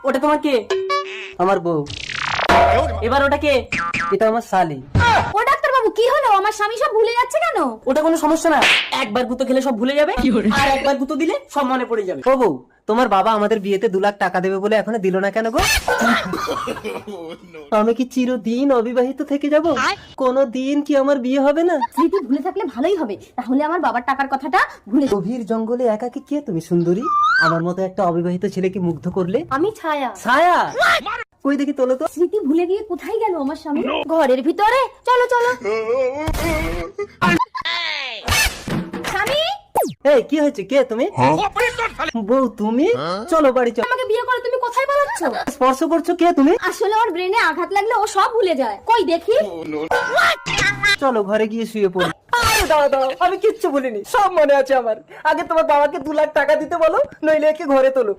ওটা তোমার কে? আমার বউ। এবার ওটা কে? এটা আমার শালি। ও ডাক্তার বাবু কি হলো? আমার স্বামী সব ভুলে যাচ্ছে কেন? ওটা কোনো সমস্যা না, একবার গুঁতো খেলে সব ভুলে যাবে, আর একবার গুঁতো দিলে সব মনে পড়ে যাবে। ও বউ, তোমার বাবা আমাদের বিয়েতে 2 লাখ টাকা দেবে বলে এখনো দিল না কেন গো? আমি কি চিরদিন অবিবাহিত থেকে যাব? কোনো দিন কি আমার বিয়ে হবে না? স্মৃতি ভুলে থাকলে ভালোই হবে, তাহলে আমার বাবার টাকার কথাটা ভুলে যাবো। গভীর জঙ্গলে একাকী কে তুমি সুন্দরী? আমার মতো একটা অবিবাহিত ছেলেকে মুগ্ধ করলে। আমি ছায়া। ছায়া? কই দেখি তোলো তো। স্মৃতি ভুলে গিয়ে কোথায় গেল আমার স্বামী? ঘরের ভিতরে। চলো চলো। স্বামী, এই কি হয়েছে? কে তুমি? বউ তুমি? চলো বাড়ি চলো। আমাকে বিয়ে করে তুমি কোথায় পালাচ্ছ? স্পর্শ করছো? কে তুমি? আসলে ওর ব্রেনে আঘাত লাগলে ও সব ভুলে যায়। কই দেখি। চলো ঘরে গিয়ে শুয়ে পড়ি। আরে দাও দাও, আমি কিচ্ছু বলিনি, সব মনে আছে আমার। আগে তোমার বাবাকে 2 লাখ টাকা দিতে বলো, নইলে একে ঘরে তোলো।